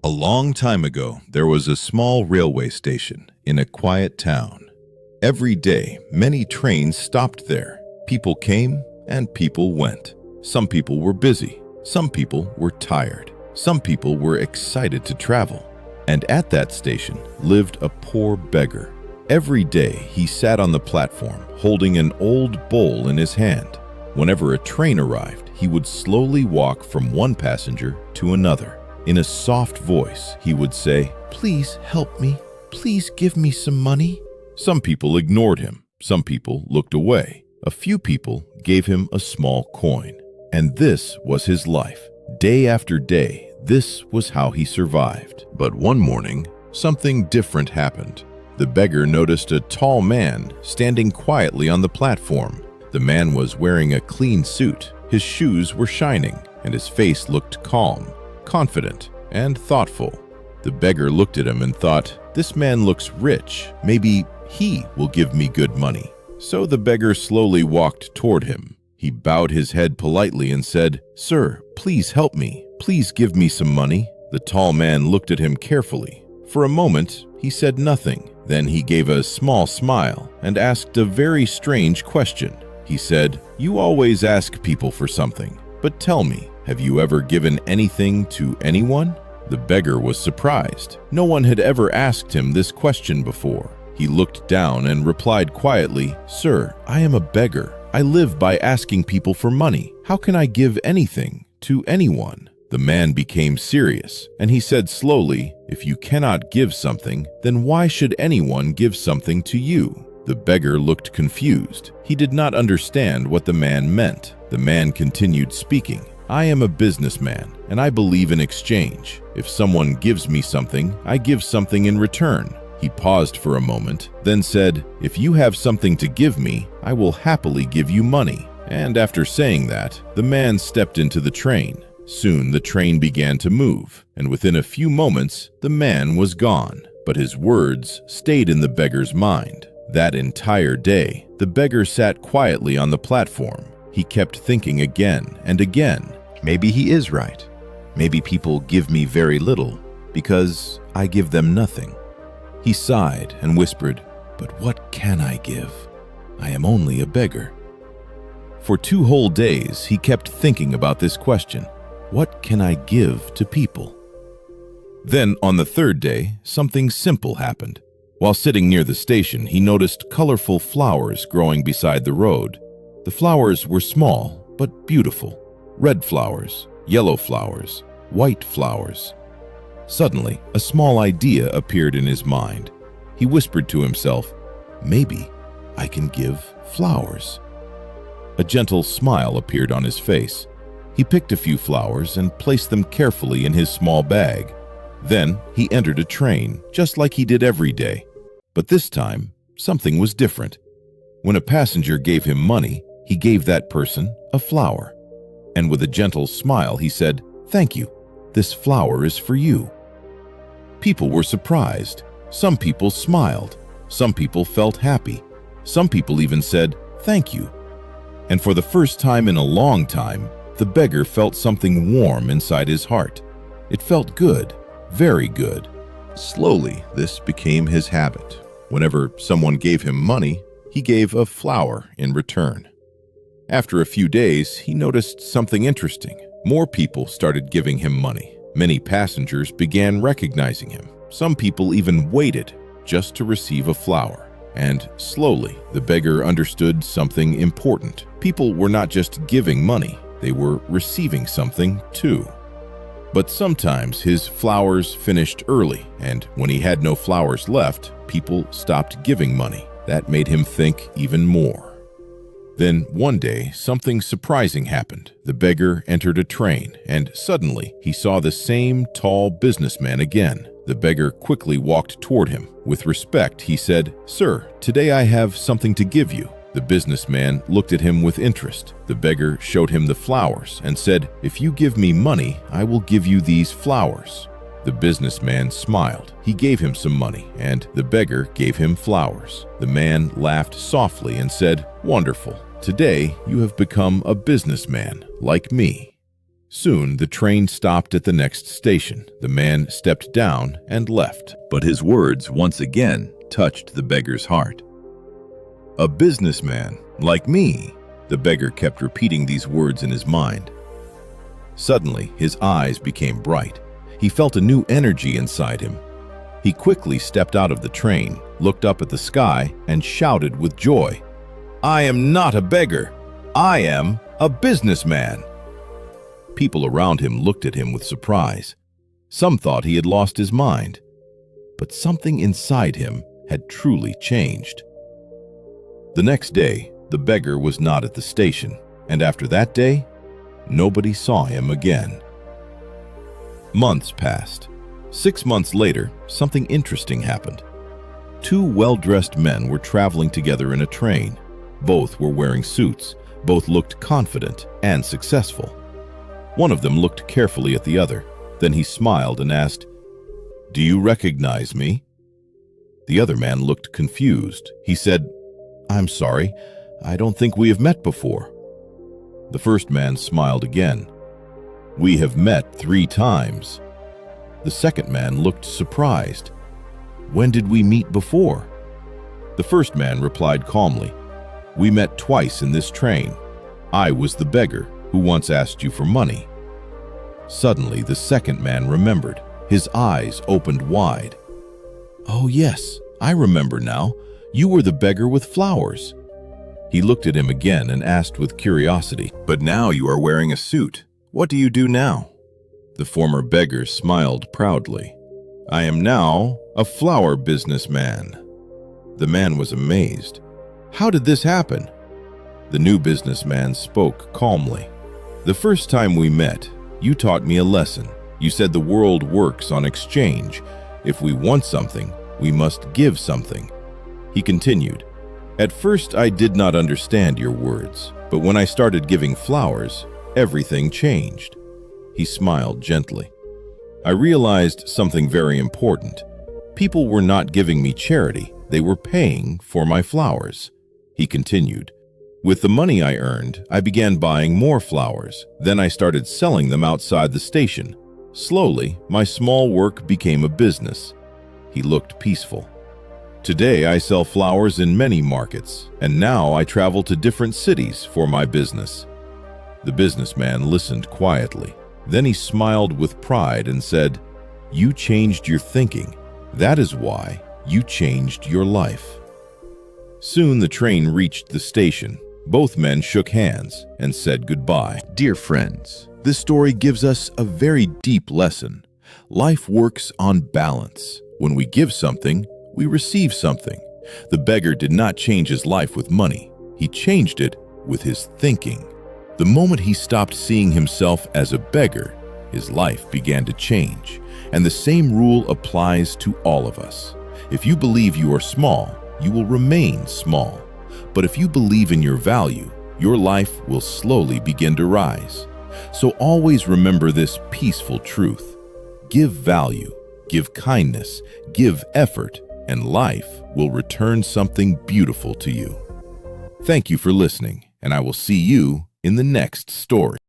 A long time ago, there was a small railway station in a quiet town. Every day, many trains stopped there. People came and people went. Some people were busy. Some people were tired. Some people were excited to travel. And at that station lived a poor beggar. Every day, he sat on the platform holding an old bowl in his hand. Whenever a train arrived, he would slowly walk from one passenger to another. In a soft voice, he would say, "Please help me. Please give me some money." Some people ignored him. Some people looked away. A few people gave him a small coin. And this was his life. Day after day, this was how he survived. But one morning, something different happened. The beggar noticed a tall man standing quietly on the platform. The man was wearing a clean suit. His shoes were shining, and his face looked calm, confident, and thoughtful. The beggar looked at him and thought, "This man looks rich. Maybe he will give me good money." So the beggar slowly walked toward him. He bowed his head politely and said, "Sir, please help me. Please give me some money." The tall man looked at him carefully. For a moment, he said nothing. Then he gave a small smile and asked a very strange question. He said, "You always ask people for something, but tell me, have you ever given anything to anyone?" The beggar was surprised. No one had ever asked him this question before. He looked down and replied quietly, "Sir, I am a beggar. I live by asking people for money. How can I give anything to anyone?" The man became serious, and he said slowly, "If you cannot give something, then why should anyone give something to you?" The beggar looked confused. He did not understand what the man meant. The man continued speaking. "I am a businessman, and I believe in exchange. If someone gives me something, I give something in return." He paused for a moment, then said, "If you have something to give me, I will happily give you money." And after saying that, the man stepped into the train. Soon the train began to move, and within a few moments, the man was gone. But his words stayed in the beggar's mind. That entire day, the beggar sat quietly on the platform. He kept thinking again and again, "Maybe he is right. Maybe people give me very little because I give them nothing." He sighed and whispered, "But what can I give? I am only a beggar." For 2 whole days, he kept thinking about this question. What can I give to people? Then, on the 3rd day, something simple happened. While sitting near the station, he noticed colorful flowers growing beside the road. The flowers were small, but beautiful. Red flowers, yellow flowers, white flowers. Suddenly, a small idea appeared in his mind. He whispered to himself, "Maybe I can give flowers." A gentle smile appeared on his face. He picked a few flowers and placed them carefully in his small bag. Then he entered a train, just like he did every day. But this time, something was different. When a passenger gave him money, he gave that person a flower. And with a gentle smile, he said, "Thank you. This flower is for you." People were surprised. Some people smiled. Some people felt happy. Some people even said, "Thank you." And for the first time in a long time, the beggar felt something warm inside his heart. It felt good, very good. Slowly, this became his habit. Whenever someone gave him money, he gave a flower in return. After a few days, he noticed something interesting. More people started giving him money. Many passengers began recognizing him. Some people even waited just to receive a flower. And slowly, the beggar understood something important. People were not just giving money, they were receiving something too. But sometimes his flowers finished early, and when he had no flowers left, people stopped giving money. That made him think even more. Then one day, something surprising happened. The beggar entered a train, and suddenly he saw the same tall businessman again. The beggar quickly walked toward him. With respect, he said, "Sir, today I have something to give you." The businessman looked at him with interest. The beggar showed him the flowers and said, "If you give me money, I will give you these flowers." The businessman smiled. He gave him some money, and the beggar gave him flowers. The man laughed softly and said, "Wonderful. Today you have become a businessman like me." Soon, the train stopped at the next station. The man stepped down and left. But his words once again touched the beggar's heart. "A businessman like me," the beggar kept repeating these words in his mind. Suddenly, his eyes became bright. He felt a new energy inside him. He quickly stepped out of the train, looked up at the sky, and shouted with joy, "I am not a beggar. I am a businessman." People around him looked at him with surprise. Some thought he had lost his mind. But something inside him had truly changed. The next day, the beggar was not at the station, and after that day, nobody saw him again. Months passed. 6 months later, something interesting happened. Two well-dressed men were traveling together in a train. Both were wearing suits. Both looked confident and successful. One of them looked carefully at the other. Then he smiled and asked, "Do you recognize me?" The other man looked confused. He said, "I'm sorry, I don't think we have met before." The first man smiled again. "We have met 3 times." The second man looked surprised. "When did we meet before?" The first man replied calmly, "We met twice in this train. I was the beggar who once asked you for money." Suddenly, the second man remembered. His eyes opened wide. "Oh yes, I remember now. You were the beggar with flowers." He looked at him again and asked with curiosity, "But now you are wearing a suit. What do you do now?" The former beggar smiled proudly. "I am now a flower businessman." The man was amazed. "How did this happen?" The new businessman spoke calmly. "The first time we met, you taught me a lesson. You said the world works on exchange. If we want something, we must give something." He continued, "At first I did not understand your words, but when I started giving flowers, everything changed." He smiled gently. "I realized something very important. People were not giving me charity, they were paying for my flowers." He continued, "With the money I earned, I began buying more flowers. Then I started selling them outside the station. Slowly, my small work became a business." He looked peaceful. "Today I sell flowers in many markets, and now I travel to different cities for my business." The businessman listened quietly. Then he smiled with pride and said, "You changed your thinking. That is why you changed your life." Soon the train reached the station. Both men shook hands and said goodbye. Dear friends, this story gives us a very deep lesson. Life works on balance. When we give something, we receive something. The beggar did not change his life with money. He changed it with his thinking. The moment he stopped seeing himself as a beggar, his life began to change. And the same rule applies to all of us. If you believe you are small, you will remain small. But if you believe in your value, your life will slowly begin to rise. So always remember this peaceful truth. Give value, give kindness, give effort, and life will return something beautiful to you. Thank you for listening, and I will see you in the next story.